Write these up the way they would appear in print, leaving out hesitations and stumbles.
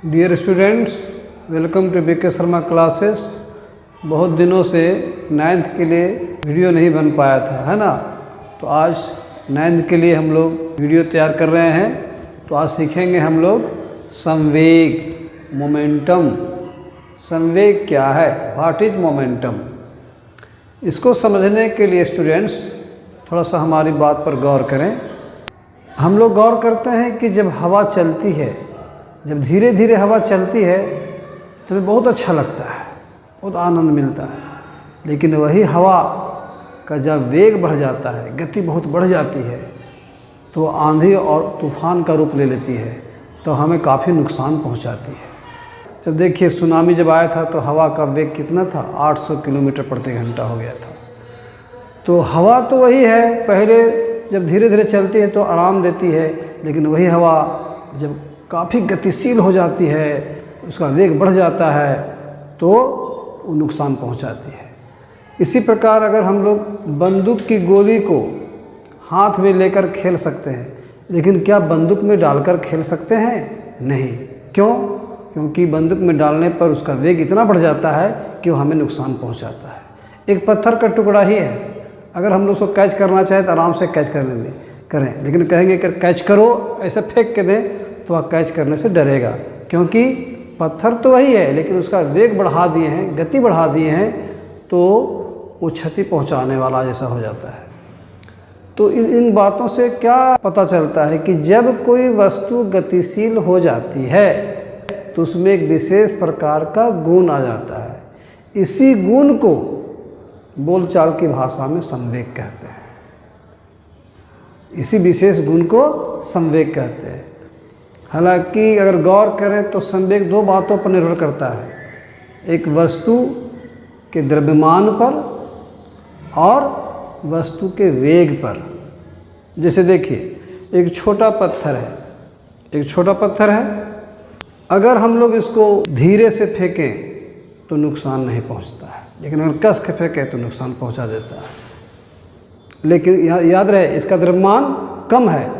Dear students, welcome to BK Sharma classes. बहुत दिनों से 9th के लिए वीडियो नहीं बन पाया था, है ना। तो आज 9th के लिए हम लोग वीडियो तैयार कर रहे हैं। तो आज सीखेंगे हम लोग संवेग, मोमेंटम। संवेग क्या है, व्हाट इज मोमेंटम। इसको समझने के लिए स्टूडेंट्स थोड़ा सा हमारी बात पर गौर करें। हम लोग गौर करते हैं कि जब हवा चलती है, जब धीरे धीरे हवा चलती है तो बहुत अच्छा लगता है, बहुत आनंद मिलता है। लेकिन वही हवा का जब वेग बढ़ जाता है, गति बहुत बढ़ जाती है, तो आंधी और तूफान का रूप ले लेती है, तो हमें काफ़ी नुकसान पहुंचाती है। जब देखिए सुनामी जब आया था तो हवा का वेग कितना था, 800 किलोमीटर प्रति घंटा हो गया था। तो हवा तो वही है, पहले जब धीरे धीरे चलती है तो आराम देती है, लेकिन वही हवा जब काफ़ी गतिशील हो जाती है, उसका वेग बढ़ जाता है, तो वो नुकसान पहुंचाती है। इसी प्रकार अगर हम लोग बंदूक की गोली को हाथ में लेकर खेल सकते हैं, लेकिन क्या बंदूक में डालकर खेल सकते हैं? नहीं। क्यों? क्योंकि बंदूक में डालने पर उसका वेग इतना बढ़ जाता है कि वो हमें नुकसान पहुंचाता है। एक पत्थर का टुकड़ा ही है, अगर हम लोग उसको कैच करना चाहें तो आराम से कैच कर लेंगे करें, लेकिन कहेंगे कि कैच करो, ऐसे फेंक के दें तो वह कैच करने से डरेगा, क्योंकि पत्थर तो वही है लेकिन उसका वेग बढ़ा दिए हैं, गति बढ़ा दिए हैं, तो वो क्षति पहुंचाने वाला जैसा हो जाता है। तो इन बातों से क्या पता चलता है कि जब कोई वस्तु गतिशील हो जाती है तो उसमें एक विशेष प्रकार का गुण आ जाता है। इसी गुण को बोलचाल की भाषा में संवेग कहते हैं। इसी विशेष गुण को संवेग कहते हैं। हालांकि अगर गौर करें तो संवेग दो बातों पर निर्भर करता है, एक वस्तु के द्रव्यमान पर और वस्तु के वेग पर। जैसे देखिए एक छोटा पत्थर है, एक छोटा पत्थर है, अगर हम लोग इसको धीरे से फेंकें तो नुकसान नहीं पहुंचता है, लेकिन अगर कस के फेंकें तो नुकसान पहुंचा देता है। लेकिन याद रहे इसका द्रव्यमान कम है,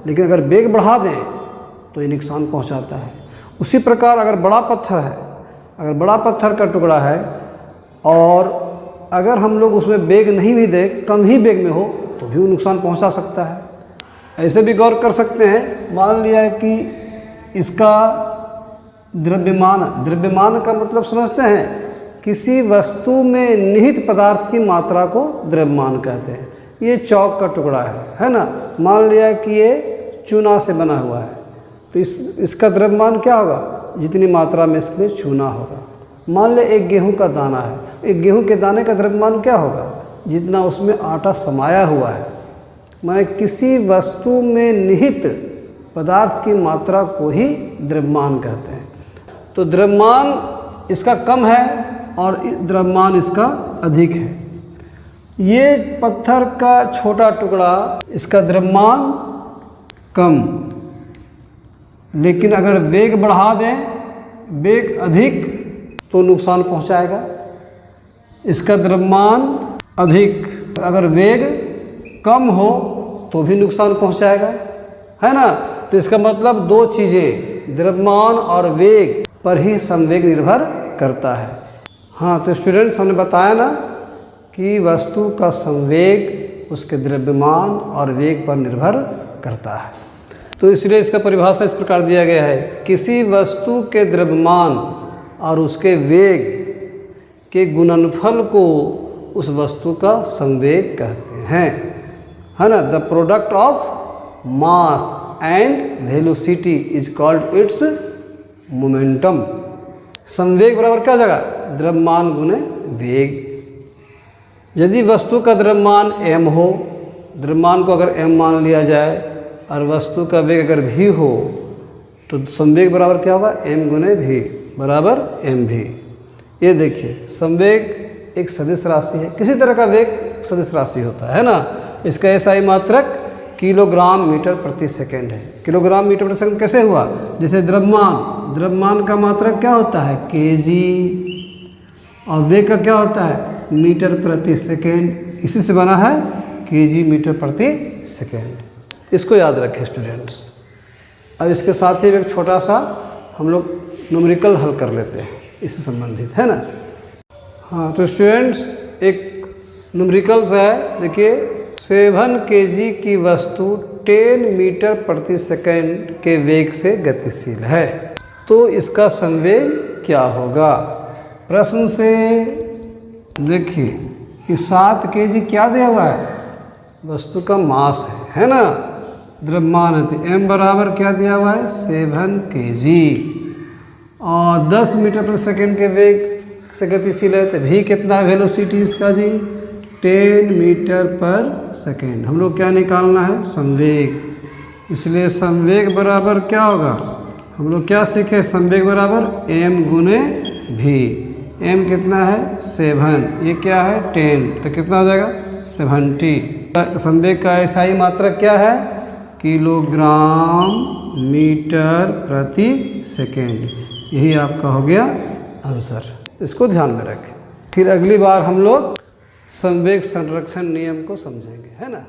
लेकिन अगर वेग बढ़ा दें तो ये नुकसान पहुंचाता है। उसी प्रकार अगर बड़ा पत्थर है, अगर बड़ा पत्थर का टुकड़ा है और अगर हम लोग उसमें वेग नहीं भी दें, कम ही वेग में हो, तो भी वो नुकसान पहुंचा सकता है। ऐसे भी गौर कर सकते हैं, मान लिया कि इसका द्रव्यमान का मतलब समझते हैं, किसी वस्तु में निहित पदार्थ की मात्रा को द्रव्यमान कहते हैं। ये चौक का टुकड़ा है ना, मान लिया कि ये चूना से बना हुआ है, तो इसका द्रव्यमान क्या होगा, जितनी मात्रा में इसमें चूना होगा। मान ले एक गेहूं का दाना है, एक गेहूं के दाने का द्रव्यमान क्या होगा, जितना उसमें आटा समाया हुआ है। माने किसी वस्तु में निहित पदार्थ की मात्रा को ही द्रव्यमान कहते हैं। तो द्रव्यमान इसका कम है और द्रव्यमान इसका अधिक है। ये पत्थर का छोटा टुकड़ा, इसका द्रव्यमान कम, लेकिन अगर वेग बढ़ा दें, वेग अधिक, तो नुकसान पहुंचाएगा। इसका द्रव्यमान अधिक, अगर वेग कम हो तो भी नुकसान पहुंचाएगा, है ना। तो इसका मतलब दो चीज़ें, द्रव्यमान और वेग पर ही संवेग निर्भर करता है। हाँ, तो स्टूडेंट्स हमने बताया ना कि वस्तु का संवेग उसके द्रव्यमान और वेग पर निर्भर करता है। तो इसलिए इसका परिभाषा इस प्रकार दिया गया है, किसी वस्तु के द्रव्यमान और उसके वेग के गुणनफल को उस वस्तु का संवेग कहते हैं, है ना। The product of mass and velocity is called its momentum. संवेग बराबर क्या जगह, द्रव्यमान गुणे वेग। यदि वस्तु का द्रव्यमान m हो, द्रव्यमान को अगर m मान लिया जाए और वस्तु का वेग अगर v हो, तो संवेग बराबर क्या होगा, m गुने v बराबर mv। ये देखिए संवेग एक सदिश राशि है, किसी तरह का वेग सदिश राशि होता है ना। इसका एसआई मात्रक किलोग्राम मीटर प्रति सेकंड है। किलोग्राम मीटर प्रति सेकंड कैसे हुआ, जैसे द्रव्यमान का मात्रक क्या होता है, केजी, और वेग का क्या होता है, मीटर प्रति सेकंड। इसी से बना है केजी मीटर प्रति सेकंड। इसको याद रखें स्टूडेंट्स। अब इसके साथ ही एक छोटा सा हम लोग न्यूमेरिकल हल कर लेते हैं, इससे संबंधित है ना। हाँ तो स्टूडेंट्स एक न्यूमेरिकल्स है, देखिए 7 kg की वस्तु 10 मीटर प्रति सेकंड के वेग से गतिशील है, तो इसका संवेग क्या होगा। प्रश्न से देखिए ये 7 kg क्या दिया हुआ है, वस्तु का मास है ना, द्रव्यमान है, तो m बराबर क्या दिया हुआ है 7 kg, और 10 मीटर प्रति सेकंड के वेग से गतिशील है, तो भी कितना है वेलोसिटी इसका जी 10 मीटर पर सेकंड। हम लोग क्या निकालना है संवेग, इसलिए संवेग बराबर क्या होगा, हम लोग क्या सीखे, संवेग बराबर m गुने v, m कितना है 7, ये क्या है 10, तो कितना हो जाएगा 70। संवेग का एसआई मात्रक क्या है, किलोग्राम मीटर प्रति सेकेंड, यही आपका हो गया आंसर, इसको ध्यान में रखें। फिर अगली बार हम लोग संवेग संरक्षण नियम को समझेंगे, है ना।